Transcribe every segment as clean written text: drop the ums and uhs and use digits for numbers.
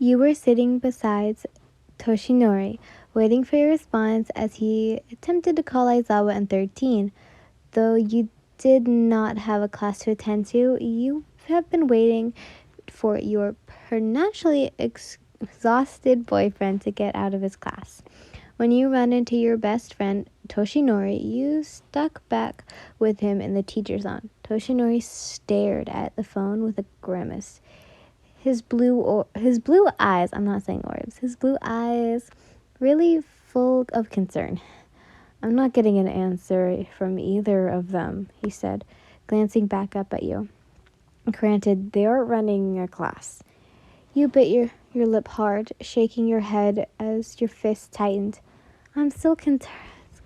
You were sitting beside Toshinori, waiting for your response as he attempted to call Aizawa in 13. Though you did not have a class to attend to, you have been waiting for your preternaturally exhausted boyfriend to get out of his class. When you ran into your best friend, Toshinori, you stuck back with him in the teacher's lounge. Toshinori stared at the phone with a grimace. His blue eyes, I'm not saying orbs, his blue eyes really full of concern. I'm not getting an answer from either of them, he said, glancing back up at you. Granted, they are running your class. You bit your lip hard, shaking your head as your fist tightened. I'm so concerned,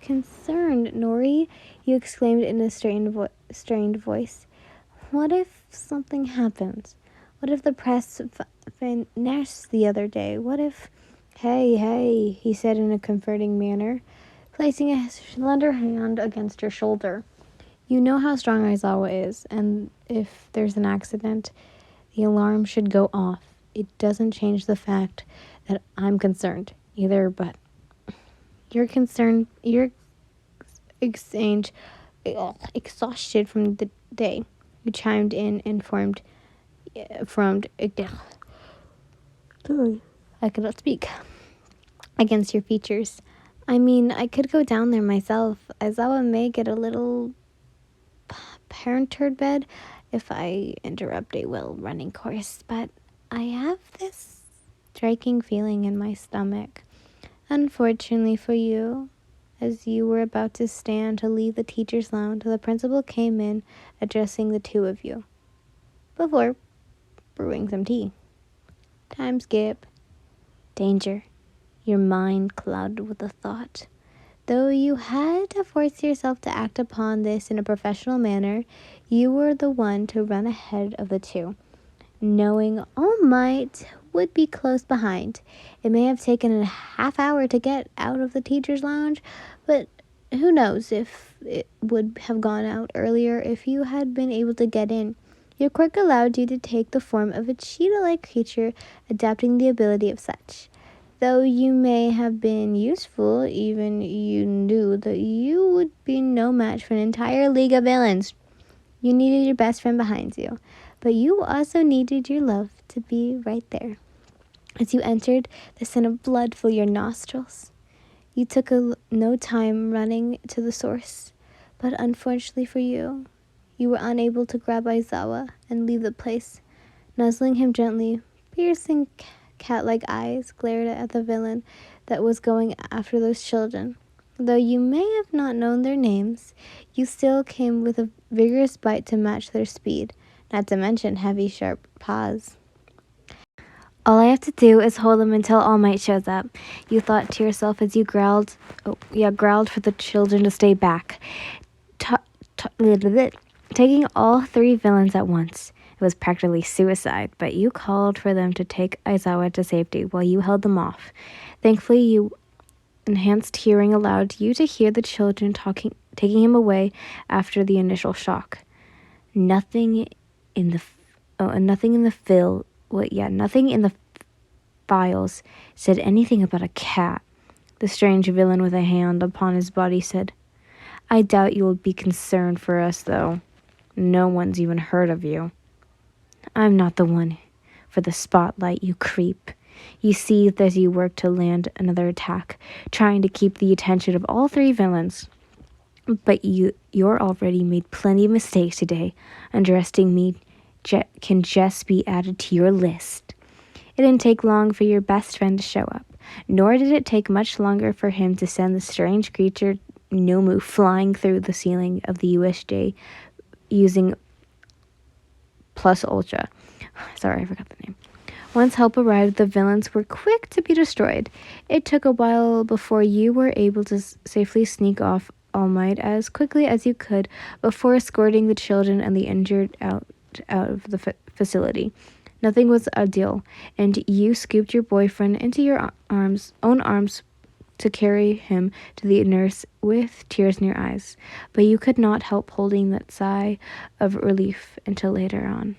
Nori, you exclaimed in a strained voice. What if something happens? What if the press finished the other day? What if... Hey, he said in a comforting manner, placing a slender hand against your shoulder. You know how strong Aizawa is, and if there's an accident, the alarm should go off. It doesn't change the fact that I'm concerned either, but you're exhausted from the day. You chimed in and I cannot speak, against your features. I mean, I could go down there myself. Aizawa may get a little parented bed if I interrupt a well-running course, but I have this striking feeling in my stomach. Unfortunately for you, as you were about to stand to leave the teacher's lounge, the principal came in, addressing the two of you, before brewing some tea. Time skip. Danger. Your mind clouded with the thought. Though you had to force yourself to act upon this in a professional manner, you were the one to run ahead of the two, knowing All Might would be close behind. It may have taken a half hour to get out of the teacher's lounge, but who knows if it would have gone out earlier if you had been able to get in. Your quirk allowed you to take the form of a cheetah-like creature, adapting the ability of such. Though you may have been useful, even you knew that you would be no match for an entire league of villains. You needed your best friend behind you, but you also needed your love to be right there. As you entered, the scent of blood filled your nostrils. You took no time running to the source, but unfortunately for you, you were unable to grab Aizawa and leave the place. Nuzzling him gently, piercing cat-like eyes glared at the villain that was going after those children. Though you may have not known their names, you still came with a vigorous bite to match their speed, not to mention heavy, sharp paws. All I have to do is hold them until All Might shows up, you thought to yourself as you growled for the children to stay back, taking all three villains at once. It was practically suicide, but you called for them to take Aizawa to safety while you held them off. Thankfully, your enhanced hearing allowed you to hear the children taking him away after the initial shock. Nothing in the files said anything about a cat. The strange villain with a hand upon his body said, I doubt you will be concerned for us, though. No one's even heard of you. I'm not the one for the spotlight, you creep. You seethed as you worked to land another attack, trying to keep the attention of all three villains. But you're already made plenty of mistakes today. Underestimating me can just be added to your list. It didn't take long for your best friend to show up, nor did it take much longer for him to send the strange creature Nomu flying through the ceiling of the USJ using Plus Ultra. Sorry, I forgot the name. Once help arrived, the villains were quick to be destroyed. It took a while before you were able to safely sneak off All Might as quickly as you could before escorting the children and the injured out of the facility. Nothing was ideal, and you scooped your boyfriend into your own arms to carry him to the nurse with tears in your eyes, but you could not help holding that sigh of relief until later on.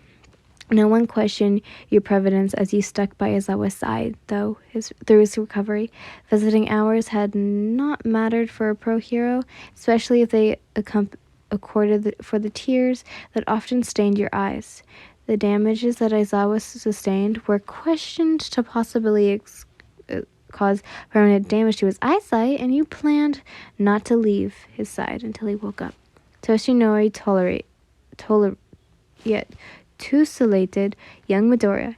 No one questioned your providence as you stuck by Aizawa's side, though through his recovery. Visiting hours had not mattered for a pro hero, especially if they accorded for the tears that often stained your eyes. The damages that Aizawa sustained were questioned to possibly cause permanent damage to his eyesight, and you planned not to leave his side until he woke up. Toshinori yet tussulated young Midoriya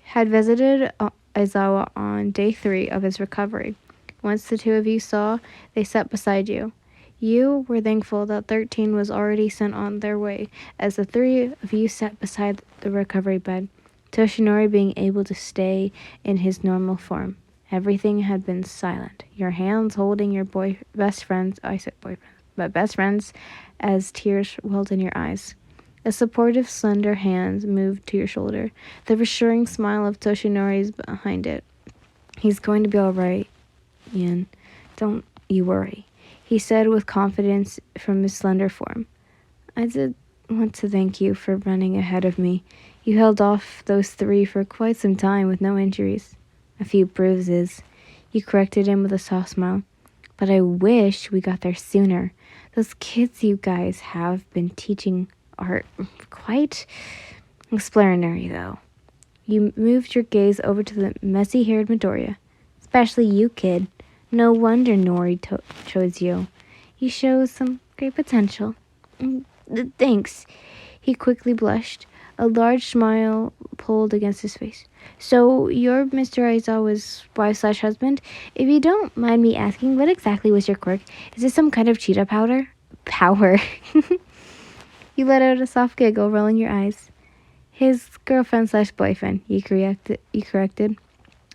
had visited Aizawa on day 3 of his recovery. Once the two of you saw, they sat beside you. You were thankful that 13 was already sent on their way, as the 3 of you sat beside the recovery bed, Toshinori being able to stay in his normal form. Everything had been silent, your hands holding your best friends, I said boyfriends, but best friends, as tears welled in your eyes. A supportive, slender hand moved to your shoulder, the reassuring smile of Toshinori's behind it. He's going to be all right, Ian. Don't you worry, he said with confidence from his slender form. I did want to thank you for running ahead of me. You held off those 3 for quite some time with no injuries. A few bruises. You corrected him with a soft smile. But I wish we got there sooner. Those kids you guys have been teaching are quite explanatory, though. You moved your gaze over to the messy-haired Midoriya. Especially you, kid. No wonder Nori chose you. You show some great potential. Thanks. He quickly blushed. A large smile pulled against his face. So, you're Mr. Aizawa's wife/husband? If you don't mind me asking, what exactly was your quirk? Is it some kind of cheetah powder? Power. You let out a soft giggle, rolling your eyes. His girlfriend/boyfriend, you corrected.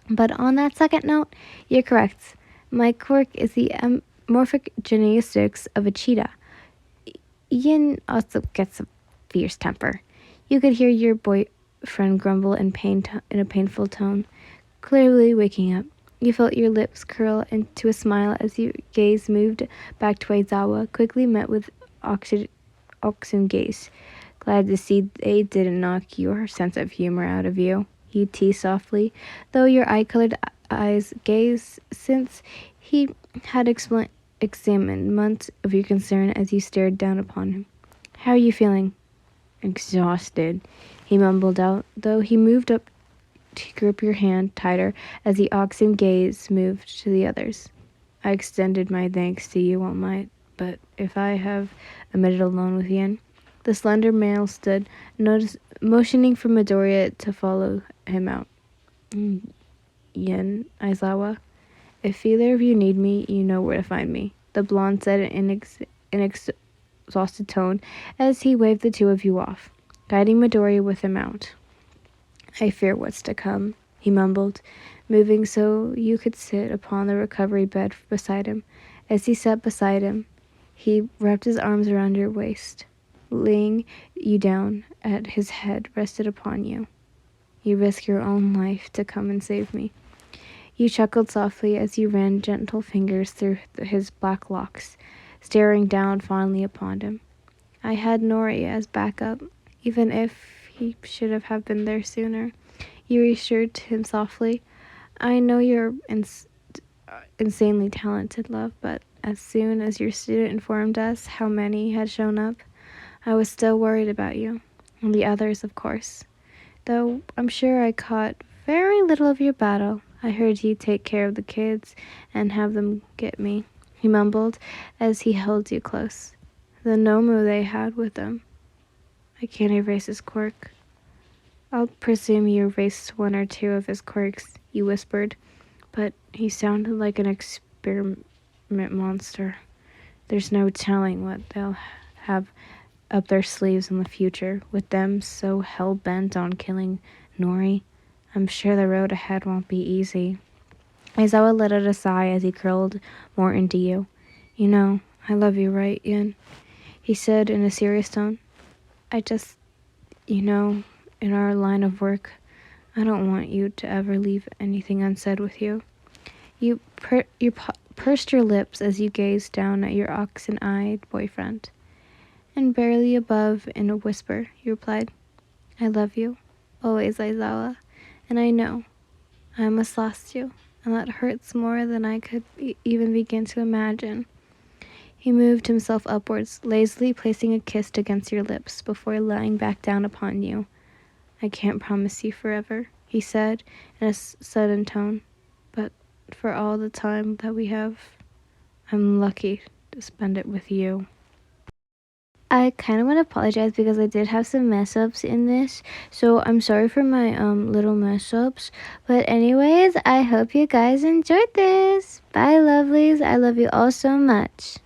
But on that second note, you're correct. My quirk is the morphic genetics of a cheetah. Ian also gets a fierce temper. You could hear your boyfriend grumble in a painful tone, clearly waking up. You felt your lips curl into a smile as your gaze moved back to Aizawa, quickly met with oxen gaze. Glad to see they didn't knock your sense of humor out of you, he teased softly, though your eye-colored eyes gazed since he had examined months of your concern as you stared down upon him. How are you feeling? Exhausted, he mumbled out, though he moved up to grip your hand tighter as the oxen gaze moved to the others. I extended my thanks to you all night, but if I have a minute alone with Ian. The slender male stood, motioning for Midoriya to follow him out. Ian, Aizawa, if either of you need me, you know where to find me, the blonde said in an exhausted tone as he waved the two of you off, guiding Midoriya with him out. I fear what's to come, he mumbled, moving so you could sit upon the recovery bed beside him. As he sat beside him, he wrapped his arms around your waist, laying you down at his head rested upon you. You risk your own life to come and save me. You chuckled softly as you ran gentle fingers through his black locks, staring down fondly upon him. I had Nori as backup, even if he should have been there sooner. You reassured him softly. I know you're insanely talented, love, but as soon as your student informed us how many had shown up, I was still worried about you. And the others, of course. Though I'm sure I caught very little of your battle. I heard you take care of the kids and have them get me, he mumbled as he held you close. The Nomu they had with them. I can't erase his quirk. I'll presume you erased 1 or 2 of his quirks, you whispered, but he sounded like an experiment monster. There's no telling what they'll have up their sleeves in the future, with them so hell-bent on killing Nori. I'm sure the road ahead won't be easy. Aizawa let out a sigh as he curled more into you. You know, I love you, right, Ian? He said in a serious tone. I just, in our line of work, I don't want you to ever leave anything unsaid with you. You pursed your lips as you gazed down at your oxen-eyed boyfriend. And barely above, in a whisper, you replied, I love you. Always, Aizawa. And I know I must lost you, and that hurts more than I could even begin to imagine. He moved himself upwards, lazily placing a kiss against your lips before lying back down upon you. I can't promise you forever, he said in a sudden tone, but for all the time that we have, I'm lucky to spend it with you. I kind of want to apologize because I did have some mess ups in this, so I'm sorry for my little mess ups. But anyways, I hope you guys enjoyed this. Bye, lovelies. I love you all so much.